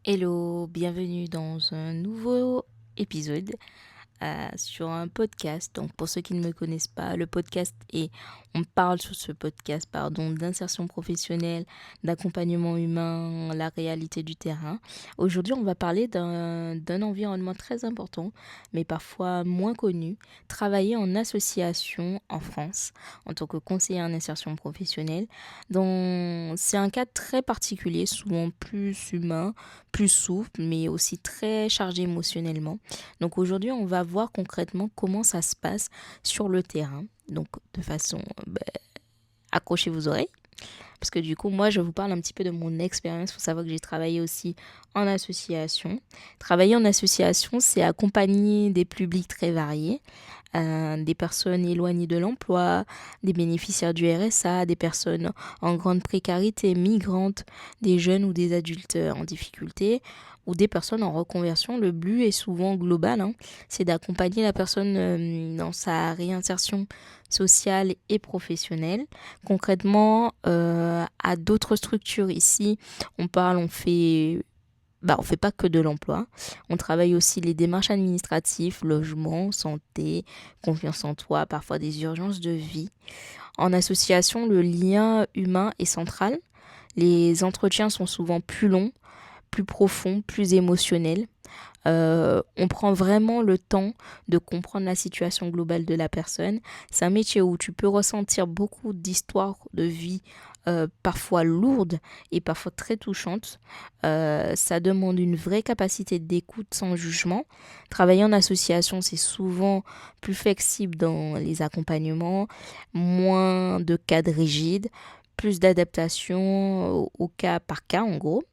Hello, bienvenue dans un nouveau épisode sur un podcast. Donc pour ceux qui ne me connaissent pas, on parle sur ce podcast, d'insertion professionnelle, d'accompagnement humain, la réalité du terrain. Aujourd'hui, on va parler d'un environnement très important, mais parfois moins connu, travailler en association en France en tant que conseiller en insertion professionnelle. Donc c'est un cas très particulier, souvent plus humain, plus souple, mais aussi très chargé émotionnellement. Donc aujourd'hui, on va voir concrètement comment ça se passe sur le terrain. Donc de façon, accrochez vos oreilles. Parce que du coup, moi, je vous parle un petit peu de mon expérience. Il faut savoir que j'ai travaillé aussi en association. Travailler en association, c'est accompagner des publics très variés, des personnes éloignées de l'emploi, des bénéficiaires du RSA, des personnes en grande précarité, migrantes, des jeunes ou des adultes en difficulté, ou des personnes en reconversion. Le but est souvent global, c'est d'accompagner la personne dans sa réinsertion sociale et professionnelle. Concrètement, à d'autres structures ici, on fait pas que de l'emploi. On travaille aussi les démarches administratives, logement, santé, confiance en toi, parfois des urgences de vie. En association, le lien humain est central. Les entretiens sont souvent plus longs, plus profonds, plus émotionnels. On prend vraiment le temps de comprendre la situation globale de la personne. C'est un métier où tu peux ressentir beaucoup d'histoires de vie, parfois lourdes et parfois très touchantes. Ça demande une vraie capacité d'écoute sans jugement. Travailler en association, c'est souvent plus flexible dans les accompagnements, moins de cadres rigides, plus d'adaptation au cas par cas en gros.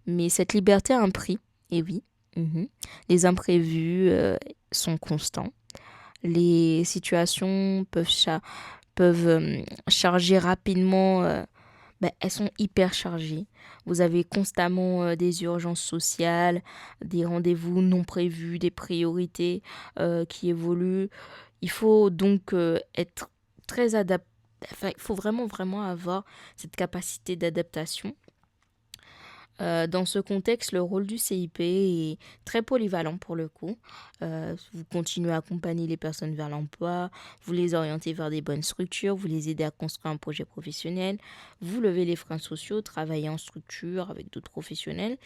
Mais cette liberté a un prix, et oui. Mhm. Les imprévus sont constants. Les situations peuvent charger rapidement. Elles sont hyper chargées. Vous avez constamment des urgences sociales, des rendez-vous non prévus, des priorités qui évoluent. Il faut donc être très adapté. Enfin, il faut vraiment, vraiment avoir cette capacité d'adaptation. Dans ce contexte, le rôle du CIP est très polyvalent pour le coup. Vous continuez à accompagner les personnes vers l'emploi, vous les orientez vers des bonnes structures, vous les aidez à construire un projet professionnel, vous levez les freins sociaux, travaillez en structure avec d'autres professionnels.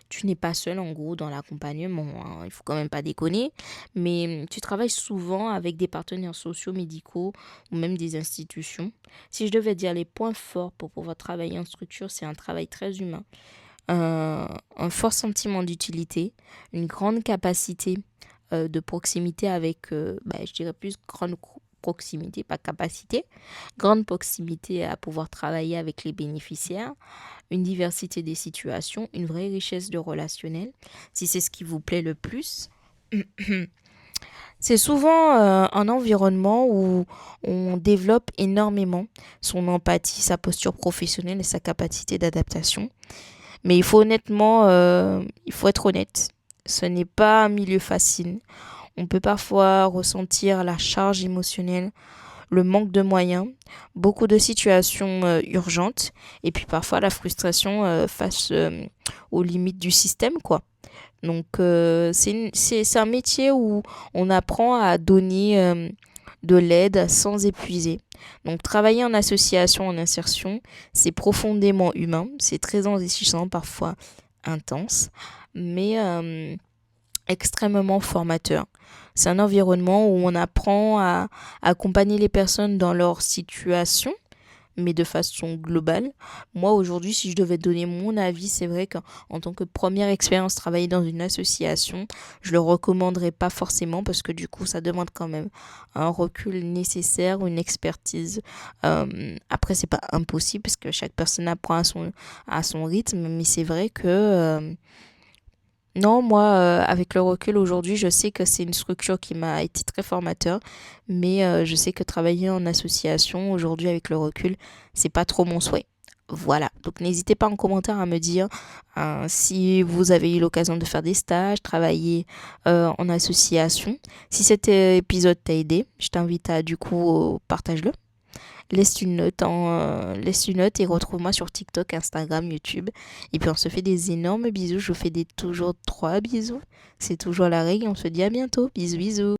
Tu n'es pas seul en gros dans l'accompagnement, hein, il faut quand même pas déconner, mais tu travailles souvent avec des partenaires sociaux, médicaux ou même des institutions. Si je devais dire les points forts pour pouvoir travailler en structure, c'est un travail très humain, un fort sentiment d'utilité, une grande capacité de proximité avec, je dirais plus grande proximité, pas capacité, grande proximité à pouvoir travailler avec les bénéficiaires, une diversité des situations, une vraie richesse de relationnel, si c'est ce qui vous plaît le plus. C'est souvent un environnement où on développe énormément son empathie, sa posture professionnelle et sa capacité d'adaptation. Mais il faut être honnête. Ce n'est pas un milieu facile. On peut parfois ressentir la charge émotionnelle, le manque de moyens, beaucoup de situations urgentes, et puis parfois la frustration face aux limites du système, quoi. Donc c'est un métier où on apprend à donner de l'aide sans épuiser. Donc travailler en association, en insertion, c'est profondément humain, c'est très enrichissant, parfois intense, mais extrêmement formateur. C'est un environnement où on apprend à accompagner les personnes dans leur situation, mais de façon globale. Moi, aujourd'hui, si je devais donner mon avis, c'est vrai qu'en tant que première expérience, travailler dans une association, je le recommanderais pas forcément parce que du coup, ça demande quand même un recul nécessaire, une expertise. Après, c'est pas impossible parce que chaque personne apprend à son rythme, mais c'est vrai que non, moi, avec le recul aujourd'hui, je sais que c'est une structure qui m'a été très formateur, mais je sais que travailler en association aujourd'hui avec le recul, c'est pas trop mon souhait. Voilà, donc n'hésitez pas en commentaire à me dire si vous avez eu l'occasion de faire des stages, travailler en association. Si cet épisode t'a aidé, je t'invite à du coup partage-le. laisse une note et retrouve-moi sur TikTok, Instagram, YouTube. Et puis on se fait des énormes bisous. Je vous fais toujours 3 bisous. C'est toujours la règle. On se dit à bientôt. Bisous, bisous.